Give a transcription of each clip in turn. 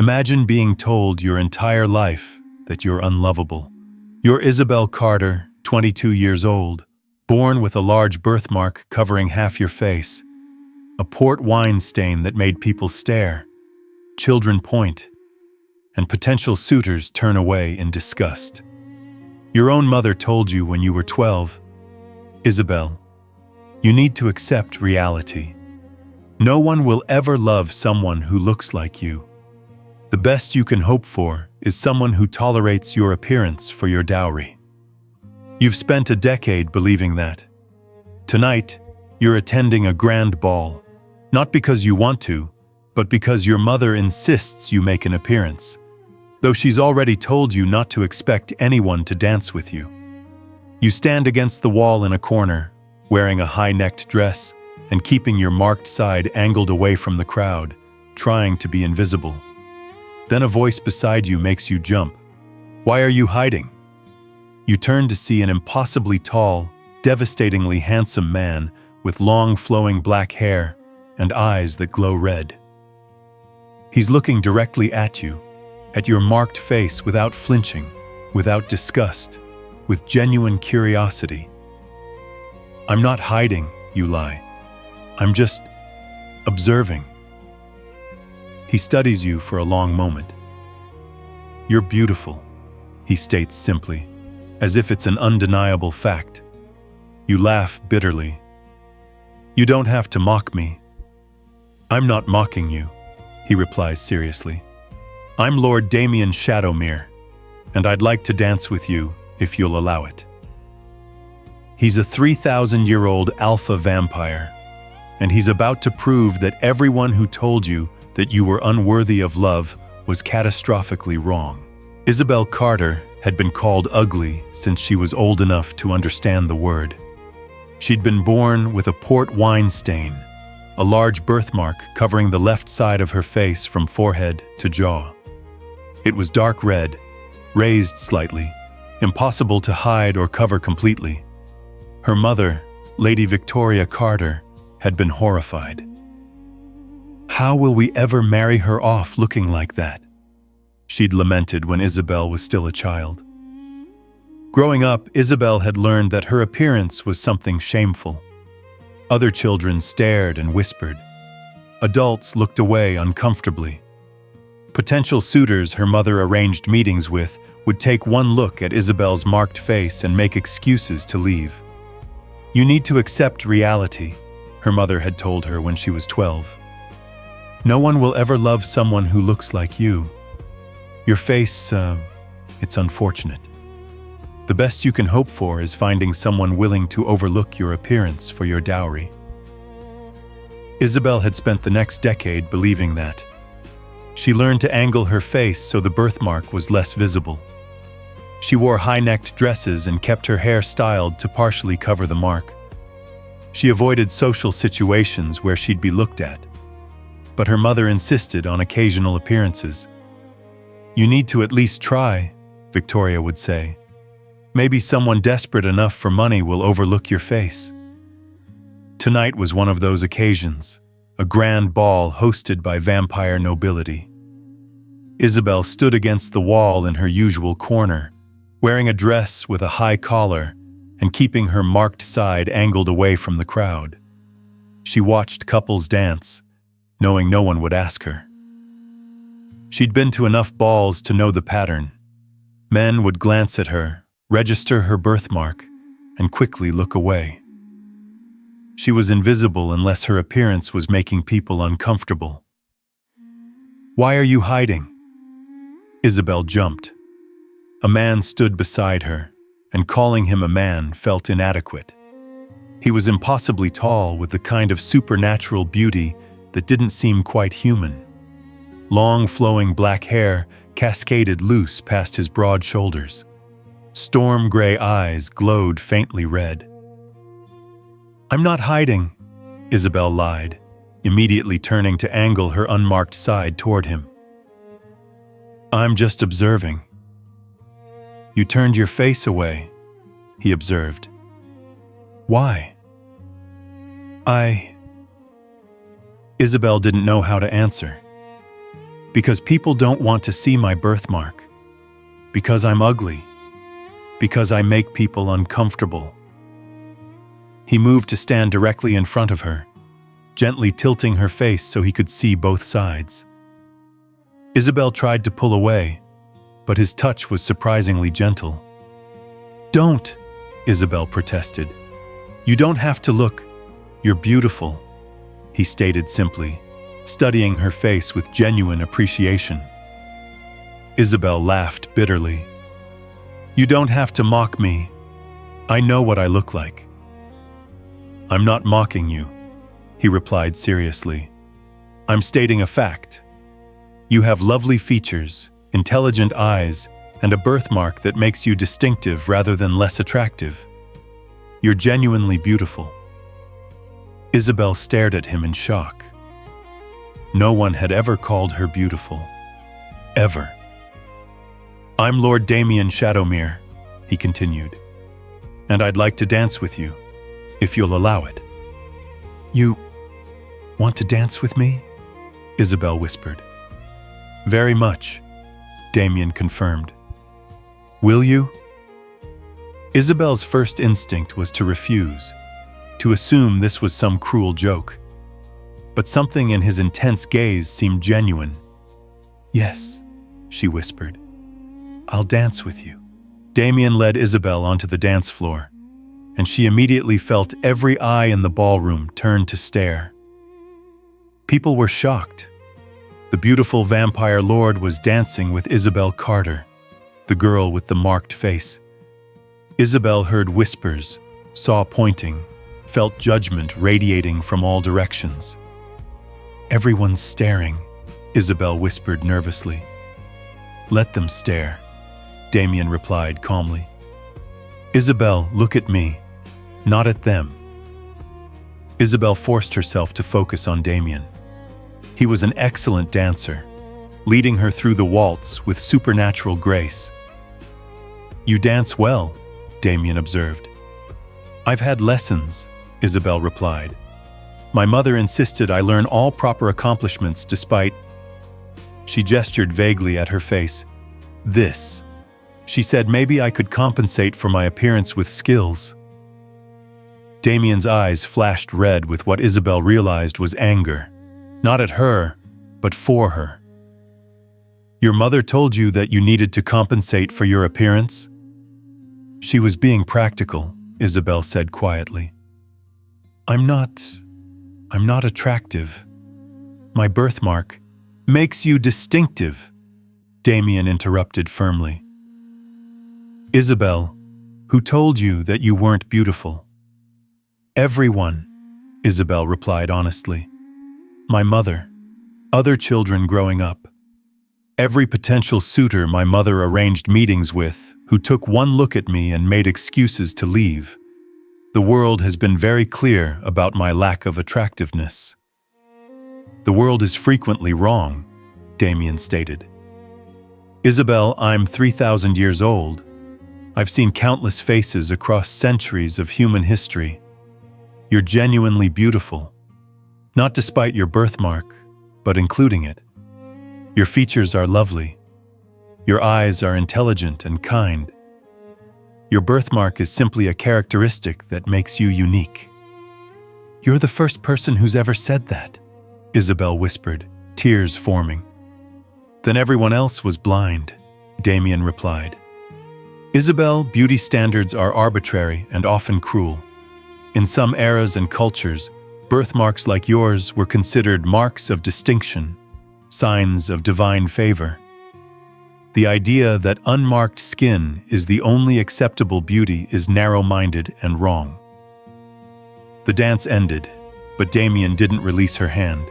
Imagine being told your entire life that you're unlovable. You're Isabel Carter, 22 years old, born with a large birthmark covering half your face, a port wine stain that made people stare, children point, and potential suitors turn away in disgust. Your own mother told you when you were 12, Isabel, you need to accept reality. No one will ever love someone who looks like you. The best you can hope for is someone who tolerates your appearance for your dowry. You've spent a decade believing that. Tonight, you're attending a grand ball, not because you want to, but because your mother insists you make an appearance, though she's already told you not to expect anyone to dance with you. You stand against the wall in a corner, wearing a high-necked dress and keeping your marked side angled away from the crowd, trying to be invisible. Then a voice beside you makes you jump. Why are you hiding? You turn to see an impossibly tall, devastatingly handsome man with long flowing black hair and eyes that glow red. He's looking directly at you, at your marked face without flinching, without disgust, with genuine curiosity. I'm not hiding, you lie. I'm just observing. He studies you for a long moment. You're beautiful, he states simply, as if it's an undeniable fact. You laugh bitterly. You don't have to mock me. I'm not mocking you, he replies seriously. I'm Lord Damien Shadowmere, and I'd like to dance with you if you'll allow it. He's a 3,000-year-old alpha vampire, and he's about to prove that everyone who told you that you were unworthy of love was catastrophically wrong. Isabel Carter had been called ugly since she was old enough to understand the word. She'd been born with a port wine stain, a large birthmark covering the left side of her face from forehead to jaw. It was dark red, raised slightly, impossible to hide or cover completely. Her mother, Lady Victoria Carter, had been horrified. How will we ever marry her off looking like that? She'd lamented when Isabel was still a child. Growing up, Isabel had learned that her appearance was something shameful. Other children stared and whispered. Adults looked away uncomfortably. Potential suitors her mother arranged meetings with would take one look at Isabel's marked face and make excuses to leave. You need to accept reality, her mother had told her when she was 12. No one will ever love someone who looks like you. Your face, it's unfortunate. The best you can hope for is finding someone willing to overlook your appearance for your dowry. Isabel had spent the next decade believing that. She learned to angle her face so the birthmark was less visible. She wore high-necked dresses and kept her hair styled to partially cover the mark. She avoided social situations where she'd be looked at. But her mother insisted on occasional appearances. You need to at least try, Victoria would say. Maybe someone desperate enough for money will overlook your face. Tonight was one of those occasions, a grand ball hosted by vampire nobility. Isabel stood against the wall in her usual corner, wearing a dress with a high collar and keeping her marked side angled away from the crowd. She watched couples dance, knowing no one would ask her. She'd been to enough balls to know the pattern. Men would glance at her, register her birthmark, and quickly look away. She was invisible unless her appearance was making people uncomfortable. Why are you hiding? Isabel jumped. A man stood beside her, and calling him a man felt inadequate. He was impossibly tall with the kind of supernatural beauty that didn't seem quite human. Long flowing black hair cascaded loose past his broad shoulders. Storm gray eyes glowed faintly red. I'm not hiding, Isabel lied, immediately turning to angle her unmarked side toward him. I'm just observing. You turned your face away, he observed. Why? Isabel didn't know how to answer. Because people don't want to see my birthmark. Because I'm ugly. Because I make people uncomfortable. He moved to stand directly in front of her, gently tilting her face so he could see both sides. Isabel tried to pull away, but his touch was surprisingly gentle. "Don't," Isabel protested. "You don't have to look. You're beautiful," he stated simply, studying her face with genuine appreciation. Isabel laughed bitterly. "You don't have to mock me. I know what I look like." "I'm not mocking you," he replied seriously. "I'm stating a fact. You have lovely features, intelligent eyes, and a birthmark that makes you distinctive rather than less attractive. You're genuinely beautiful." Isabel stared at him in shock. No one had ever called her beautiful. Ever. "I'm Lord Damien Shadowmere," he continued, "and I'd like to dance with you, if you'll allow it." "You want to dance with me?" Isabel whispered. "Very much," Damien confirmed. "Will you?" Isabel's first instinct was to refuse, to assume this was some cruel joke. But something in his intense gaze seemed genuine. "Yes," she whispered. "I'll dance with you." Damien led Isabel onto the dance floor, and she immediately felt every eye in the ballroom turn to stare. People were shocked. The beautiful vampire lord was dancing with Isabel Carter, the girl with the marked face. Isabel heard whispers, saw pointing, felt judgment radiating from all directions. "Everyone's staring," Isabel whispered nervously. "Let them stare," Damien replied calmly. "Isabel, look at me, not at them." Isabel forced herself to focus on Damien. He was an excellent dancer, leading her through the waltz with supernatural grace. "You dance well," Damien observed. "I've had lessons," Isabel replied. "My mother insisted I learn all proper accomplishments despite—" She gestured vaguely at her face. "This." She said maybe I could compensate for my appearance with skills. Damien's eyes flashed red with what Isabel realized was anger. Not at her, but for her. "Your mother told you that you needed to compensate for your appearance?" She was being practical, Isabel said quietly. I'm not attractive. My birthmark makes you distinctive," Damien interrupted firmly. "Isabel, who told you that you weren't beautiful?" "Everyone," Isabel replied honestly. "My mother, other children growing up. Every potential suitor my mother arranged meetings with, who took one look at me and made excuses to leave. The world has been very clear about my lack of attractiveness." "The world is frequently wrong," Damien stated. "Isabel, I'm 3,000 years old. I've seen countless faces across centuries of human history. You're genuinely beautiful. Not despite your birthmark, but including it. Your features are lovely. Your eyes are intelligent and kind. Your birthmark is simply a characteristic that makes you unique." "You're the first person who's ever said that," Isabel whispered, tears forming. "Then everyone else was blind," Damien replied. "Isabel, beauty standards are arbitrary and often cruel. In some eras and cultures, birthmarks like yours were considered marks of distinction, signs of divine favor. The idea that unmarked skin is the only acceptable beauty is narrow-minded and wrong." The dance ended, but Damien didn't release her hand.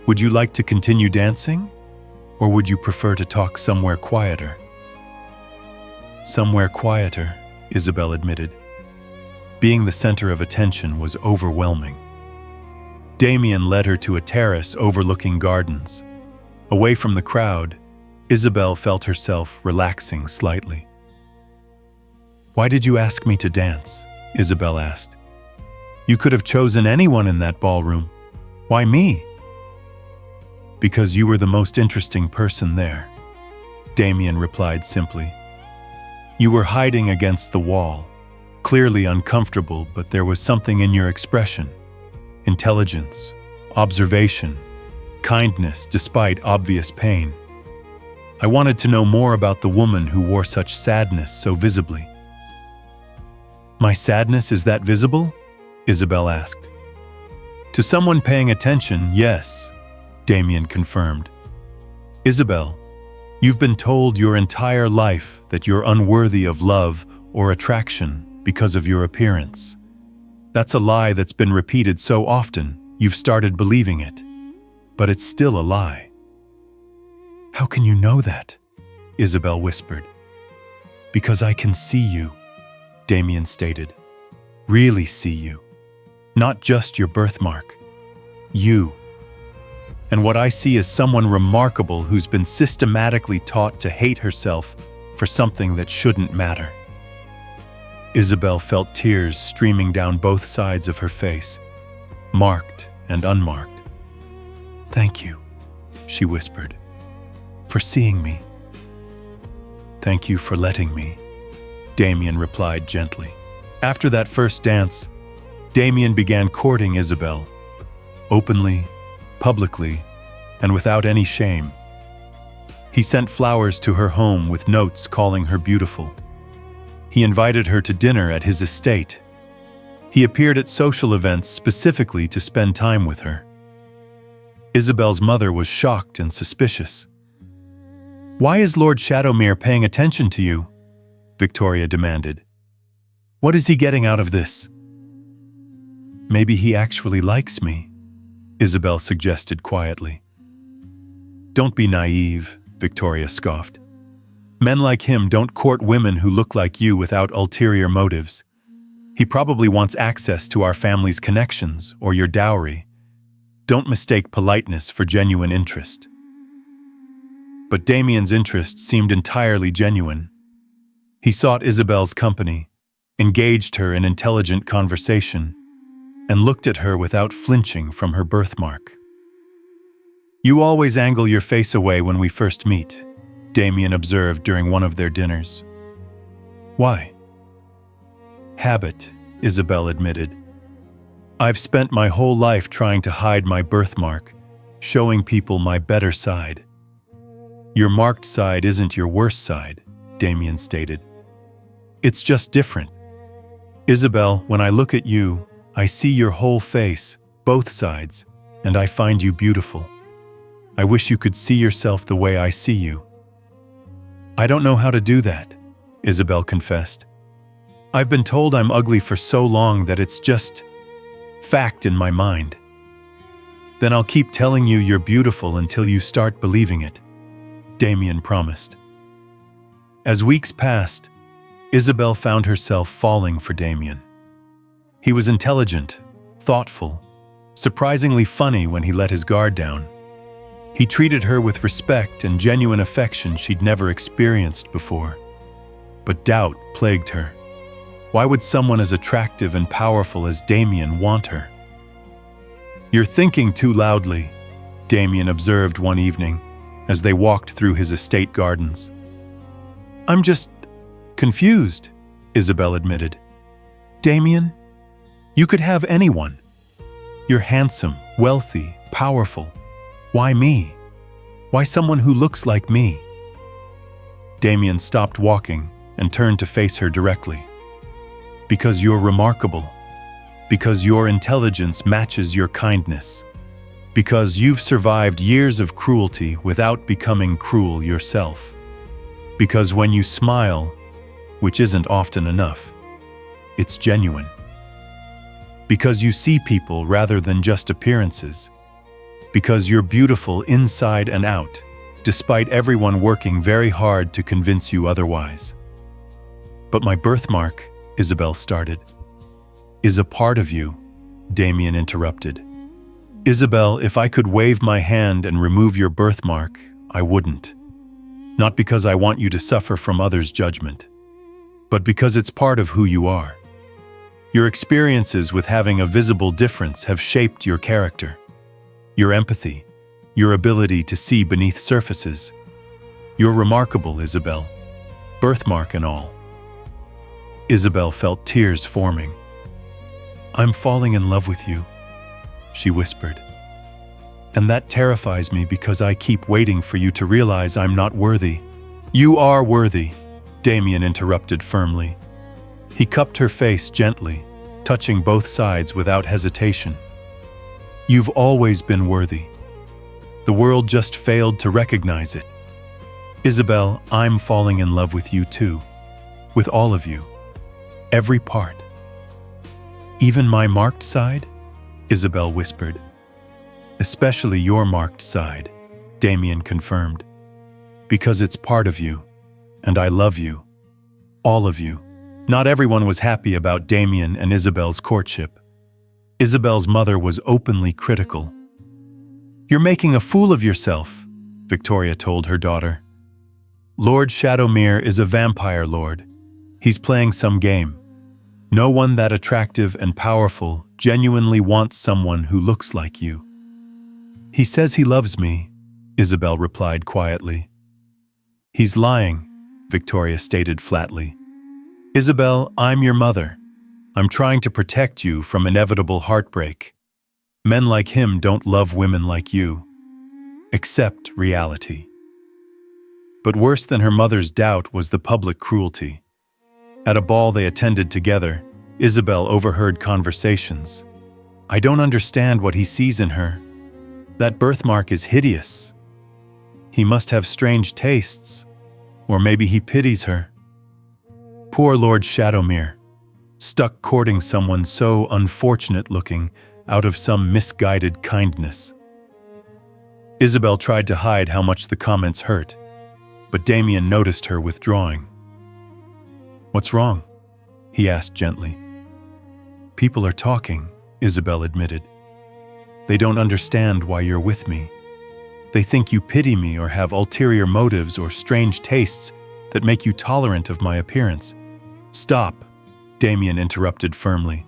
"Would you like to continue dancing, or would you prefer to talk somewhere quieter?" "Somewhere quieter," Isabel admitted. Being the center of attention was overwhelming. Damien led her to a terrace overlooking gardens. Away from the crowd, Isabel felt herself relaxing slightly. "Why did you ask me to dance?" Isabel asked. "You could have chosen anyone in that ballroom. Why me?" Because you were the most interesting person there, Damien replied simply. You were hiding against the wall, clearly uncomfortable, but there was something in your expression. Intelligence, observation, kindness despite obvious pain. I wanted to know more about the woman who wore such sadness so visibly. My sadness is that visible? Isabel asked. To someone paying attention, yes, Damien confirmed. Isabel, you've been told your entire life that you're unworthy of love or attraction because of your appearance. That's a lie that's been repeated so often, you've started believing it. But it's still a lie. How can you know that? Isabel whispered. Because I can see you, Damien stated. Really see you. Not just your birthmark. You. And what I see is someone remarkable who's been systematically taught to hate herself for something that shouldn't matter. Isabel felt tears streaming down both sides of her face, marked and unmarked. Thank you, she whispered, for seeing me. Thank you for letting me, Damien replied gently. After that first dance, Damien began courting Isabel, openly, publicly, and without any shame. He sent flowers to her home with notes calling her beautiful. He invited her to dinner at his estate. He appeared at social events specifically to spend time with her. Isabel's mother was shocked and suspicious. Why is Lord Shadowmere paying attention to you? Victoria demanded. What is he getting out of this? Maybe he actually likes me, Isabel suggested quietly. Don't be naive, Victoria scoffed. Men like him don't court women who look like you without ulterior motives. He probably wants access to our family's connections or your dowry. Don't mistake politeness for genuine interest. But Damien's interest seemed entirely genuine. He sought Isabel's company, engaged her in intelligent conversation, and looked at her without flinching from her birthmark. You always angle your face away when we first meet, Damien observed during one of their dinners. Why? Habit, Isabel admitted. I've spent my whole life trying to hide my birthmark, showing people my better side. Your marked side isn't your worst side, Damien stated. It's just different. Isabel, when I look at you, I see your whole face, both sides, and I find you beautiful. I wish you could see yourself the way I see you. I don't know how to do that, Isabel confessed. I've been told I'm ugly for so long that it's just fact in my mind. Then I'll keep telling you you're beautiful until you start believing it, Damien promised. As weeks passed, Isabel found herself falling for Damien. He was intelligent, thoughtful, surprisingly funny when he let his guard down. He treated her with respect and genuine affection she'd never experienced before. But doubt plagued her. Why would someone as attractive and powerful as Damien want her? You're thinking too loudly, Damien observed one evening as they walked through his estate gardens. I'm just confused, Isabel admitted. Damien, you could have anyone. You're handsome, wealthy, powerful. Why me? Why someone who looks like me? Damien stopped walking and turned to face her directly. Because you're remarkable. Because your intelligence matches your kindness. Because you've survived years of cruelty without becoming cruel yourself. Because when you smile, which isn't often enough, it's genuine. Because you see people rather than just appearances. Because you're beautiful inside and out, despite everyone working very hard to convince you otherwise. But my birthmark, Isabel started, is a part of you, Damien interrupted. Isabel, if I could wave my hand and remove your birthmark, I wouldn't. Not because I want you to suffer from others' judgment, but because it's part of who you are. Your experiences with having a visible difference have shaped your character, your empathy, your ability to see beneath surfaces. You're remarkable, Isabel, birthmark and all. Isabel felt tears forming. I'm falling in love with you, she whispered. And that terrifies me because I keep waiting for you to realize I'm not worthy. You are worthy, Damien interrupted firmly. He cupped her face gently, touching both sides without hesitation. You've always been worthy. The world just failed to recognize it. Isabel, I'm falling in love with you too. With all of you. Every part. Even my marked side? Isabel whispered. Especially your marked side, Damien confirmed. Because it's part of you, and I love you. All of you. Not everyone was happy about Damien and Isabel's courtship. Isabel's mother was openly critical. You're making a fool of yourself, Victoria told her daughter. Lord Shadowmere is a vampire lord. He's playing some game. No one that attractive and powerful genuinely wants someone who looks like you. He says he loves me, Isabel replied quietly. He's lying, Victoria stated flatly. Isabel, I'm your mother. I'm trying to protect you from inevitable heartbreak. Men like him don't love women like you. Accept reality. But worse than her mother's doubt was the public cruelty. At a ball they attended together, Isabel overheard conversations. I don't understand what he sees in her. That birthmark is hideous. He must have strange tastes. Or maybe he pities her. Poor Lord Shadowmere, stuck courting someone so unfortunate-looking out of some misguided kindness. Isabel tried to hide how much the comments hurt, but Damien noticed her withdrawing. What's wrong? He asked gently. People are talking, Isabel admitted. They don't understand why you're with me. They think you pity me or have ulterior motives or strange tastes that make you tolerant of my appearance. Stop, Damien interrupted firmly.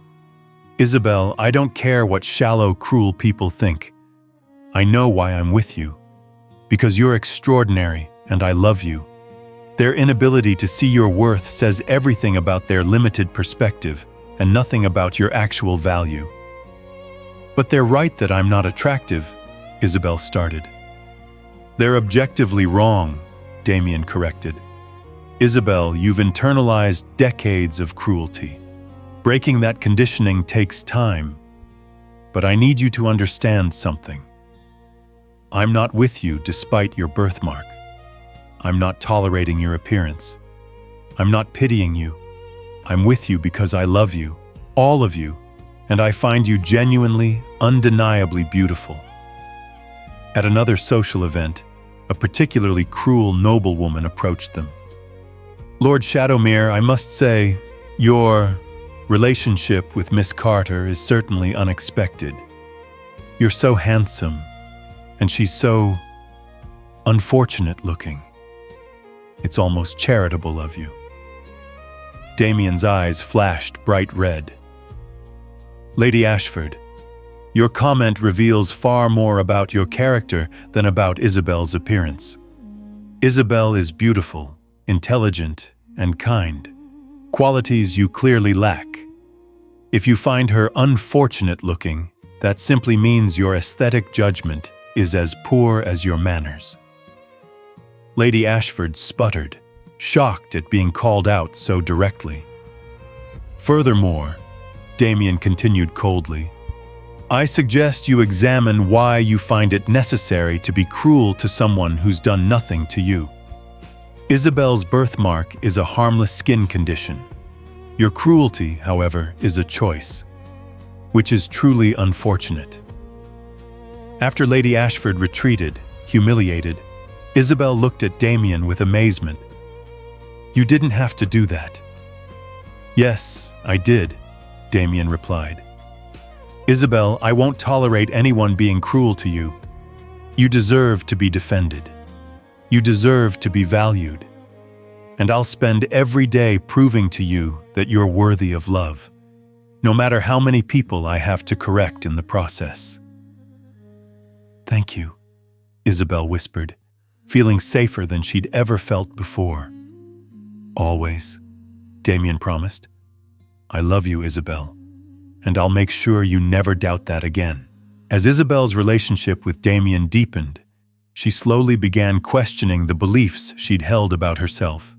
Isabel, I don't care what shallow, cruel people think. I know why I'm with you. Because you're extraordinary and I love you. Their inability to see your worth says everything about their limited perspective and nothing about your actual value. But they're right that I'm not attractive, Isabel started. They're objectively wrong, Damien corrected. Isabel, you've internalized decades of cruelty. Breaking that conditioning takes time. But I need you to understand something. I'm not with you despite your birthmark. I'm not tolerating your appearance. I'm not pitying you. I'm with you because I love you, all of you, and I find you genuinely, undeniably beautiful. At another social event, a particularly cruel noblewoman approached them. Lord Shadowmere, I must say, your relationship with Miss Carter is certainly unexpected. You're so handsome, and she's so unfortunate looking. It's almost charitable of you. Damien's eyes flashed bright red. Lady Ashford, your comment reveals far more about your character than about Isabel's appearance. Isabel is beautiful, intelligent, and kind, qualities you clearly lack. If you find her unfortunate looking, that simply means your aesthetic judgment is as poor as your manners. Lady Ashford sputtered, shocked at being called out so directly. Furthermore, Damien continued coldly, I suggest you examine why you find it necessary to be cruel to someone who's done nothing to you. Isabel's birthmark is a harmless skin condition. Your cruelty, however, is a choice, which is truly unfortunate. After Lady Ashford retreated, humiliated, Isabel looked at Damien with amazement. You didn't have to do that. Yes, I did, Damien replied. Isabel, I won't tolerate anyone being cruel to you. You deserve to be defended. You deserve to be valued. And I'll spend every day proving to you that you're worthy of love, no matter how many people I have to correct in the process. Thank you, Isabel whispered, feeling safer than she'd ever felt before. Always, Damien promised. I love you, Isabel, and I'll make sure you never doubt that again. As Isabel's relationship with Damien deepened, she slowly began questioning the beliefs she'd held about herself.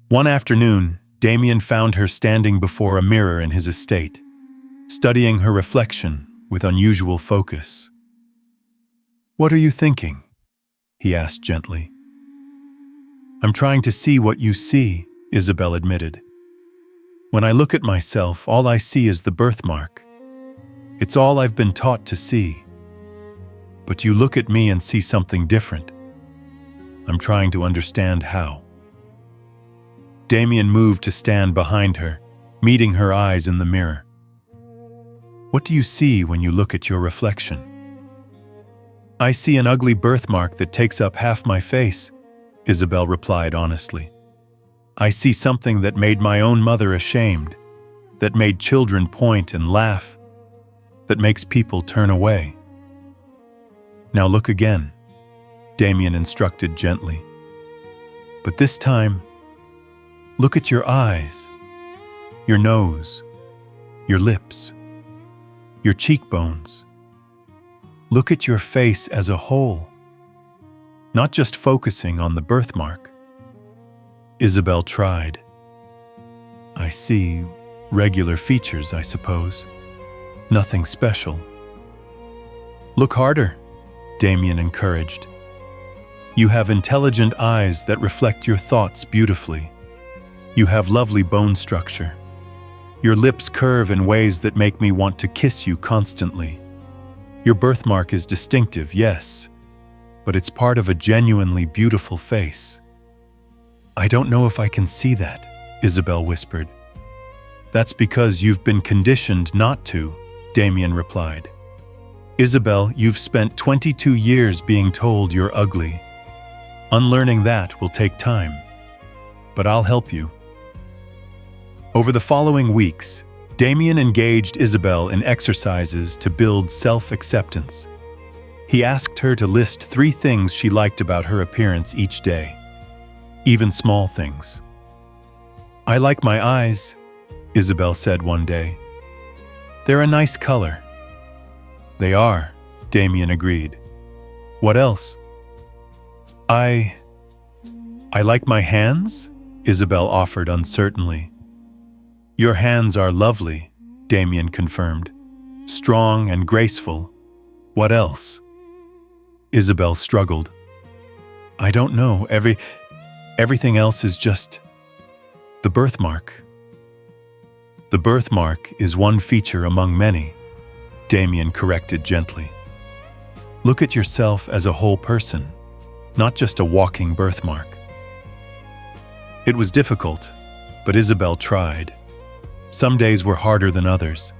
One afternoon, Damien found her standing before a mirror in his estate, studying her reflection with unusual focus. "What are you thinking?" he asked gently. "I'm trying to see what you see," Isabel admitted. "When I look at myself, all I see is the birthmark. It's all I've been taught to see. But you look at me and see something different. I'm trying to understand how." Damien moved to stand behind her, meeting her eyes in the mirror. "What do you see when you look at your reflection?" "I see an ugly birthmark that takes up half my face," Isabel replied honestly. "I see something that made my own mother ashamed, that made children point and laugh, that makes people turn away." "Now look again," Damien instructed gently. "But this time, look at your eyes, your nose, your lips, your cheekbones. Look at your face as a whole, not just focusing on the birthmark." Isabel tried. "I see regular features, I suppose. Nothing special." "Look harder," Damien encouraged. "You have intelligent eyes that reflect your thoughts beautifully. You have lovely bone structure. Your lips curve in ways that make me want to kiss you constantly. Your birthmark is distinctive, yes, but it's part of a genuinely beautiful face." "I don't know if I can see that," Isabel whispered. "That's because you've been conditioned not to," Damien replied. "Isabel, you've spent 22 years being told you're ugly. Unlearning that will take time, but I'll help you." Over the following weeks, Damien engaged Isabel in exercises to build self-acceptance. He asked her to list 3 things she liked about her appearance each day, even small things. "I like my eyes," Isabel said one day. "They're a nice color." "They are," Damien agreed. "What else?" I like my hands," Isabel offered uncertainly. "Your hands are lovely," Damien confirmed. "Strong and graceful. What else?" Isabel struggled. "I don't know. Everything else is just the birthmark." "The birthmark is one feature among many," Damien corrected gently. "Look at yourself as a whole person, not just a walking birthmark." It was difficult, but Isabel tried. Some days were harder than others.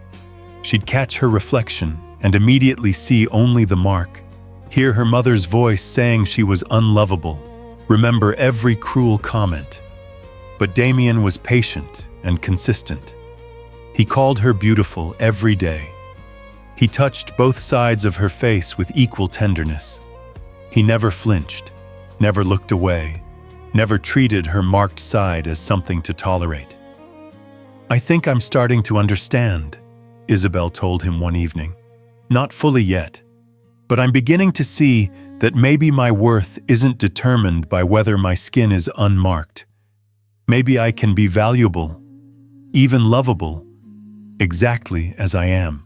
She'd catch her reflection and immediately see only the mark, hear her mother's voice saying she was unlovable, remember every cruel comment. But Damien was patient and consistent. He called her beautiful every day. He touched both sides of her face with equal tenderness. He never flinched, never looked away, never treated her marked side as something to tolerate. "I think I'm starting to understand," Isabel told him one evening. "Not fully yet, but I'm beginning to see that maybe my worth isn't determined by whether my skin is unmarked. Maybe I can be valuable, even lovable, exactly as I am."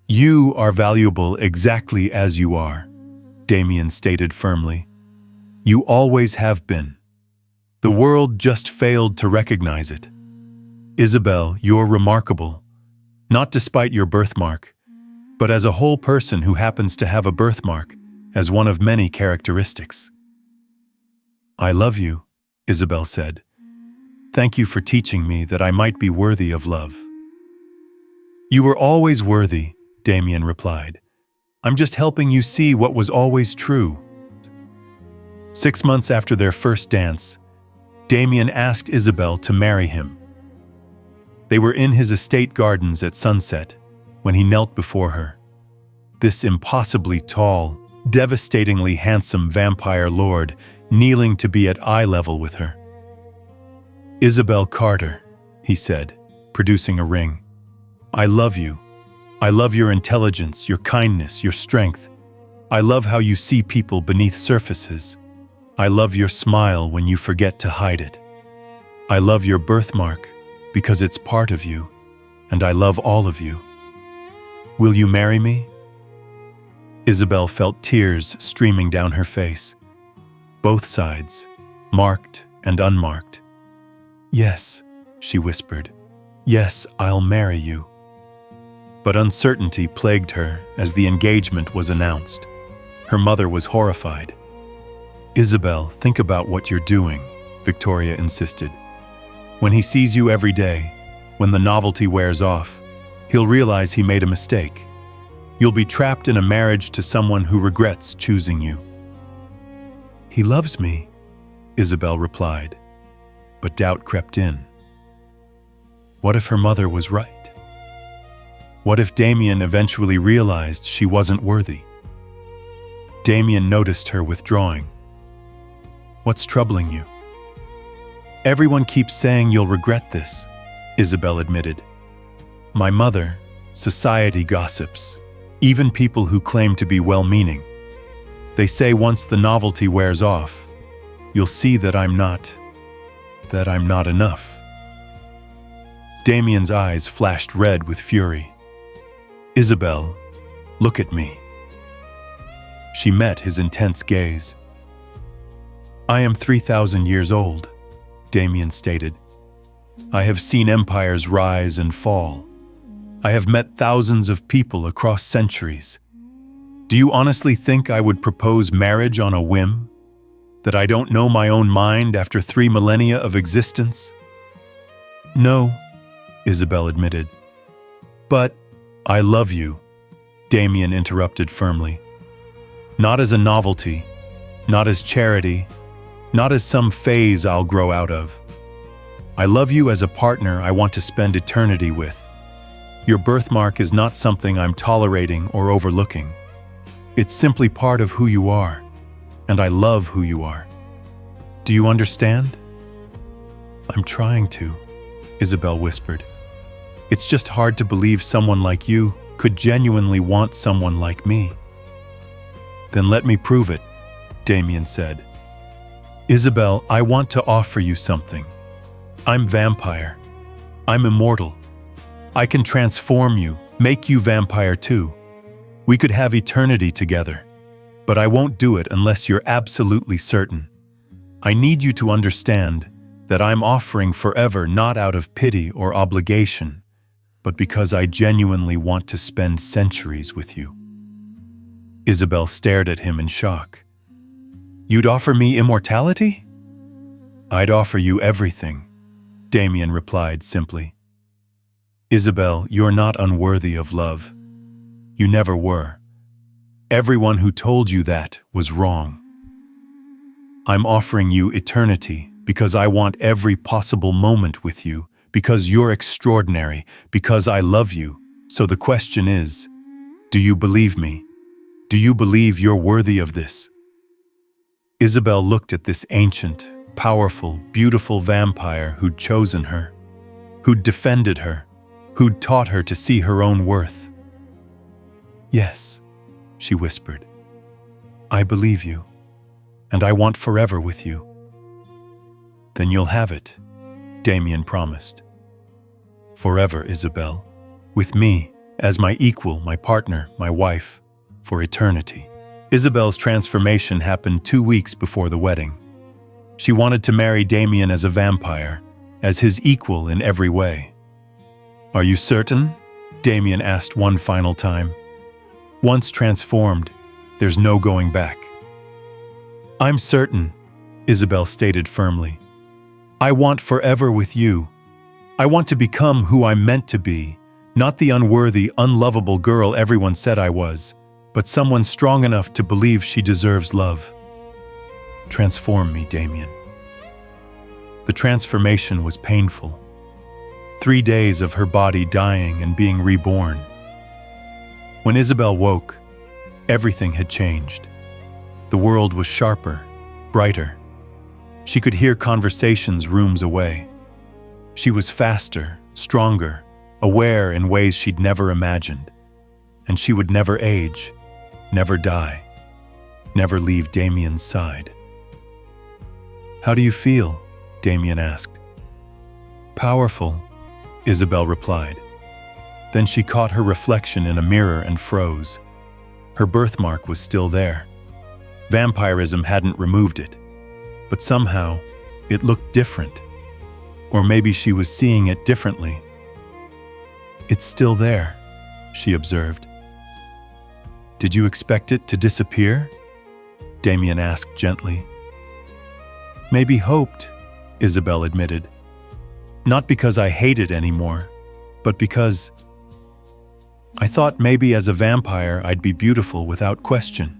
"You are valuable exactly as you are," Damien stated firmly. "You always have been. The world just failed to recognize it. Isabel, you're remarkable, not despite your birthmark, but as a whole person who happens to have a birthmark as one of many characteristics." "I love you," Isabel said. "Thank you for teaching me that I might be worthy of love." "You were always worthy," Damien replied. "I'm just helping you see what was always true." 6 months after their first dance, Damien asked Isabel to marry him. They were in his estate gardens at sunset when he knelt before her. This impossibly tall, devastatingly handsome vampire lord kneeling to be at eye level with her. "Isabel Carter," he said, producing a ring. "I love you. I love your intelligence, your kindness, your strength. I love how you see people beneath surfaces. I love your smile when you forget to hide it. I love your birthmark because it's part of you, and I love all of you. Will you marry me?" Isabel felt tears streaming down her face. Both sides, marked and unmarked. "Yes," she whispered. "Yes, I'll marry you." But uncertainty plagued her as the engagement was announced. Her mother was horrified. "Isabel, think about what you're doing," Victoria insisted. "When he sees you every day, when the novelty wears off, he'll realize he made a mistake. You'll be trapped in a marriage to someone who regrets choosing you." "He loves me," Isabel replied, but doubt crept in. What if her mother was right? What if Damien eventually realized she wasn't worthy? Damien noticed her withdrawing. "What's troubling you?" "Everyone keeps saying you'll regret this," Isabel admitted. "My mother, society gossips, even people who claim to be well-meaning. They say once the novelty wears off, you'll see that I'm not enough." Damien's eyes flashed red with fury. "Isabel, look at me." She met his intense gaze. "I am 3,000 years old," Damien stated. "I have seen empires rise and fall. I have met thousands of people across centuries. Do you honestly think I would propose marriage on a whim? That I don't know my own mind after 3 millennia of existence?" "No," Isabel admitted. "But I love you," Damien interrupted firmly. "Not as a novelty, not as charity, not as some phase I'll grow out of. I love you as a partner I want to spend eternity with. Your birthmark is not something I'm tolerating or overlooking. It's simply part of who you are, and I love who you are. Do you understand?" "I'm trying to," Isabel whispered. "It's just hard to believe someone like you could genuinely want someone like me." "Then let me prove it," Damien said. "Isabel, I want to offer you something. I'm vampire. I'm immortal. I can transform you, make you vampire too. We could have eternity together, but I won't do it unless you're absolutely certain. I need you to understand that I'm offering forever not out of pity or obligation, but because I genuinely want to spend centuries with you." Isabel stared at him in shock. "You'd offer me immortality?" "I'd offer you everything," Damien replied simply. "Isabel, you're not unworthy of love. You never were. Everyone who told you that was wrong. I'm offering you eternity because I want every possible moment with you, because you're extraordinary, because I love you. So the question is, do you believe me? Do you believe you're worthy of this?" Isabel looked at this ancient, powerful, beautiful vampire who'd chosen her, who'd defended her, who'd taught her to see her own worth. "Yes," she whispered. "I believe you, and I want forever with you." "Then you'll have it," Damien promised. "Forever, Isabel, with me as my equal, my partner, my wife, for eternity." Isabel's transformation happened 2 weeks before the wedding. She wanted to marry Damien as a vampire, as his equal in every way. "Are you certain?" Damien asked one final time. "Once transformed, there's no going back." "I'm certain," Isabel stated firmly. "I want forever with you. I want to become who I'm meant to be, not the unworthy, unlovable girl everyone said I was, but someone strong enough to believe she deserves love. Transform me, Damien." The transformation was painful. 3 days of her body dying and being reborn. When Isabel woke, everything had changed. The world was sharper, brighter. She could hear conversations rooms away. She was faster, stronger, aware in ways she'd never imagined. And she would never age, never die, never leave Damien's side. "How do you feel?" Damien asked. "Powerful," Isabel replied. Then she caught her reflection in a mirror and froze. Her birthmark was still there. Vampirism hadn't removed it, but somehow it looked different. Or maybe she was seeing it differently. "It's still there," she observed. "Did you expect it to disappear?" Damien asked gently. "Maybe hoped," Isabel admitted. "Not because I hate it anymore, but because I thought maybe as a vampire I'd be beautiful without question."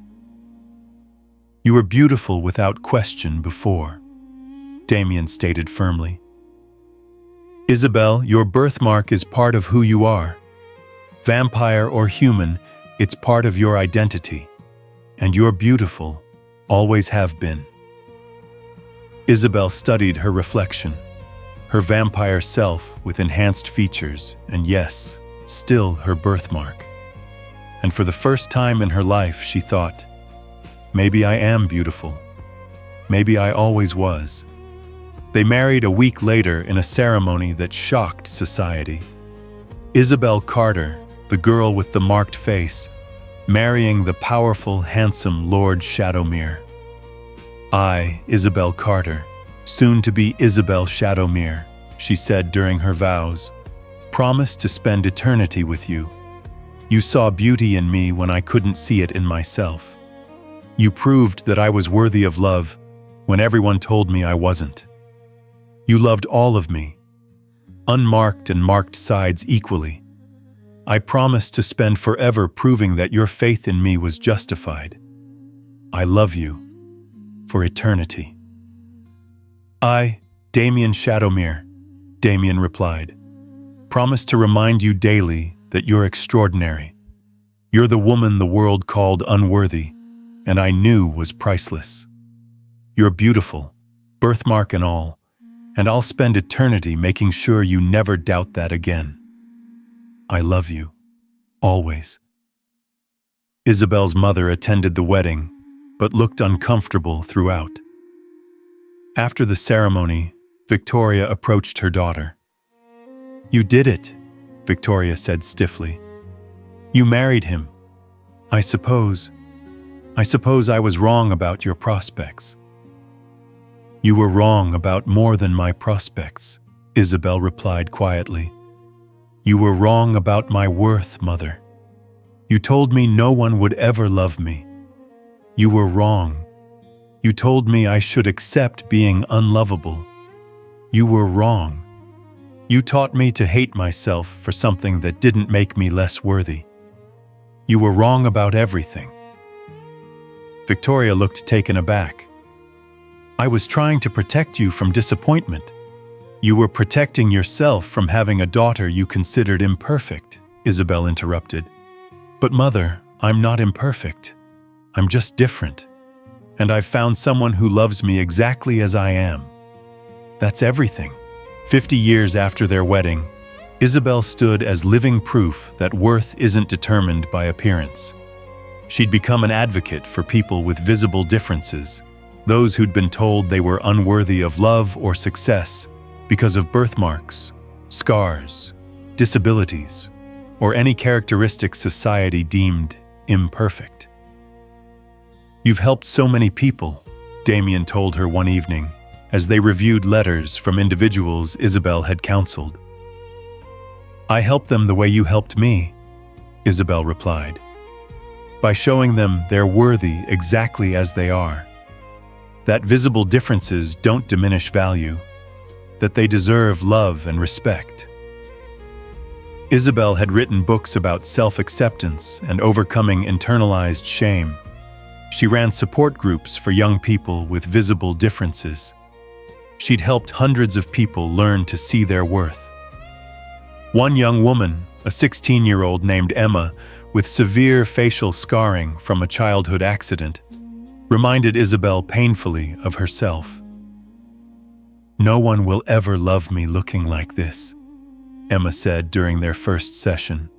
"You were beautiful without question before," Damien stated firmly. "Isabel, your birthmark is part of who you are. Vampire or human, it's part of your identity. And you're beautiful, always have been." Isabel studied her reflection, her vampire self with enhanced features, and yes, still her birthmark. And for the first time in her life, she thought, maybe I am beautiful. Maybe I always was. They married a week later in a ceremony that shocked society. Isabel Carter, the girl with the marked face, marrying the powerful, handsome Lord Shadowmere. "I, Isabel Carter, soon to be Isabel Shadowmere," she said during her vows, "promise to spend eternity with you. You saw beauty in me when I couldn't see it in myself. You proved that I was worthy of love when everyone told me I wasn't. You loved all of me, unmarked and marked sides equally. I promise to spend forever proving that your faith in me was justified. I love you for eternity." "I, Damien Shadowmere," Damien replied, "promise to remind you daily that you're extraordinary. You're the woman the world called unworthy, and I knew was priceless. You're beautiful, birthmark and all, and I'll spend eternity making sure you never doubt that again. I love you, always." Isabel's mother attended the wedding, but looked uncomfortable throughout. After the ceremony, Victoria approached her daughter. "You did it," Victoria said stiffly. "You married him. I suppose I was wrong about your prospects." "You were wrong about more than my prospects," Isabel replied quietly. "You were wrong about my worth, Mother. You told me no one would ever love me. You were wrong. You told me I should accept being unlovable. You were wrong. You taught me to hate myself for something that didn't make me less worthy. You were wrong about everything." Victoria looked taken aback. "I was trying to protect you from disappointment. You were protecting yourself from having a daughter you considered imperfect," Isabel interrupted. "But Mother, I'm not imperfect. I'm just different. And I've found someone who loves me exactly as I am. That's everything." 50 years after their wedding, Isabel stood as living proof that worth isn't determined by appearance. She'd become an advocate for people with visible differences, those who'd been told they were unworthy of love or success because of birthmarks, scars, disabilities, or any characteristic society deemed imperfect. "You've helped so many people," Damien told her one evening, as they reviewed letters from individuals Isabel had counseled. "I helped them the way you helped me," Isabel replied, "by showing them they're worthy exactly as they are, that visible differences don't diminish value, that they deserve love and respect." Isabel had written books about self-acceptance and overcoming internalized shame. She ran support groups for young people with visible differences. She'd helped hundreds of people learn to see their worth. One young woman, a 16-year-old named Emma, with severe facial scarring from a childhood accident, reminded Isabel painfully of herself. "No one will ever love me looking like this," Emma said during their first session,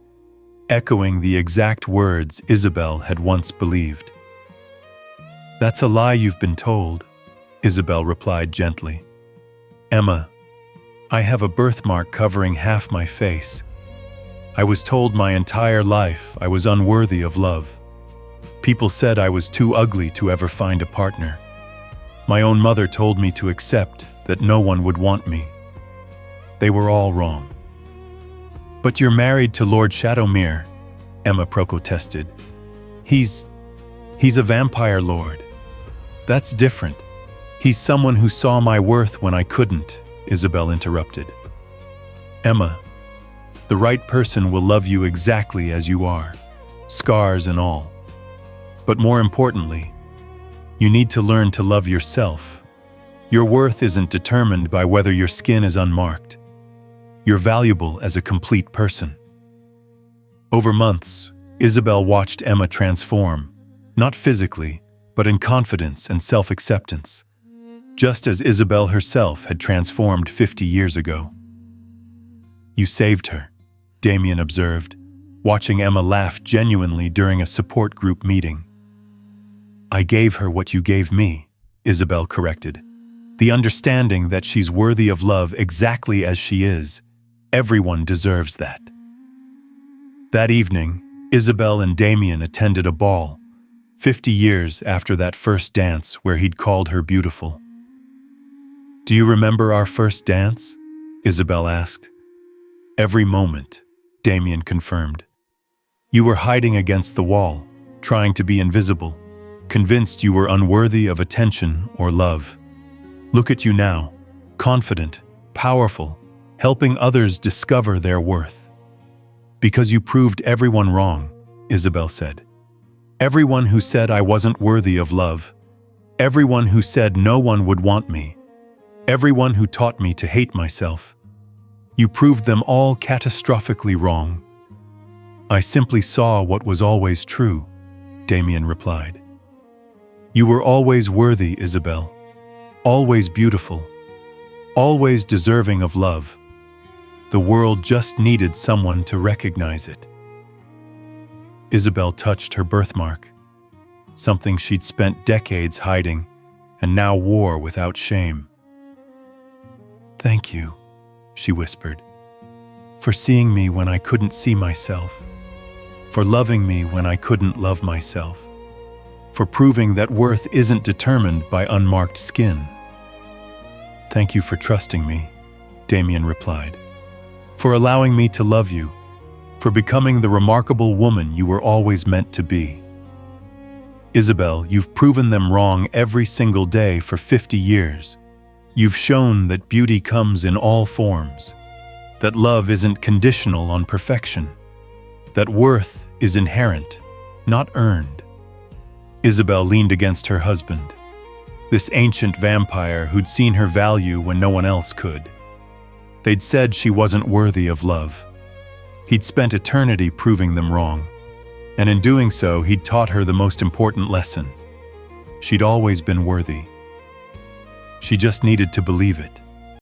echoing the exact words Isabel had once believed. "That's a lie you've been told," Isabel replied gently. "Emma, I have a birthmark covering half my face. I was told my entire life I was unworthy of love. People said I was too ugly to ever find a partner. My own mother told me to accept that no one would want me. They were all wrong." "But you're married to Lord Shadowmere," Emma protested. He's a vampire lord. That's different. He's someone who saw my worth when I couldn't," Isabel interrupted. "Emma, the right person will love you exactly as you are, scars and all. But more importantly, you need to learn to love yourself. Your worth isn't determined by whether your skin is unmarked. You're valuable as a complete person." Over months, Isabel watched Emma transform, not physically, but in confidence and self-acceptance, just as Isabel herself had transformed 50 years ago. "You saved her," Damien observed, watching Emma laugh genuinely during a support group meeting. "I gave her what you gave me," Isabel corrected. "The understanding that she's worthy of love exactly as she is. Everyone deserves that." That evening, Isabel and Damien attended a ball, 50 years after that first dance where he'd called her beautiful. "Do you remember our first dance?" Isabel asked. "Every moment," Damien confirmed. "You were hiding against the wall, trying to be invisible, convinced you were unworthy of attention or love. Look at you now, confident, powerful, helping others discover their worth." "Because you proved everyone wrong," Isabel said. "Everyone who said I wasn't worthy of love. Everyone who said no one would want me. Everyone who taught me to hate myself. You proved them all catastrophically wrong." "I simply saw what was always true," Damien replied. "You were always worthy, Isabel. Always beautiful. Always deserving of love. The world just needed someone to recognize it." Isabel touched her birthmark, something she'd spent decades hiding and now wore without shame. "Thank you," she whispered, "for seeing me when I couldn't see myself, for loving me when I couldn't love myself, for proving that worth isn't determined by unmarked skin." "Thank you for trusting me," Damien replied, "for allowing me to love you, for becoming the remarkable woman you were always meant to be. Isabel, you've proven them wrong every single day for 50 years. You've shown that beauty comes in all forms, that love isn't conditional on perfection, that worth is inherent, not earned." Isabel leaned against her husband, this ancient vampire who'd seen her value when no one else could. They'd said she wasn't worthy of love. He'd spent eternity proving them wrong, and in doing so, he'd taught her the most important lesson. She'd always been worthy. She just needed to believe it.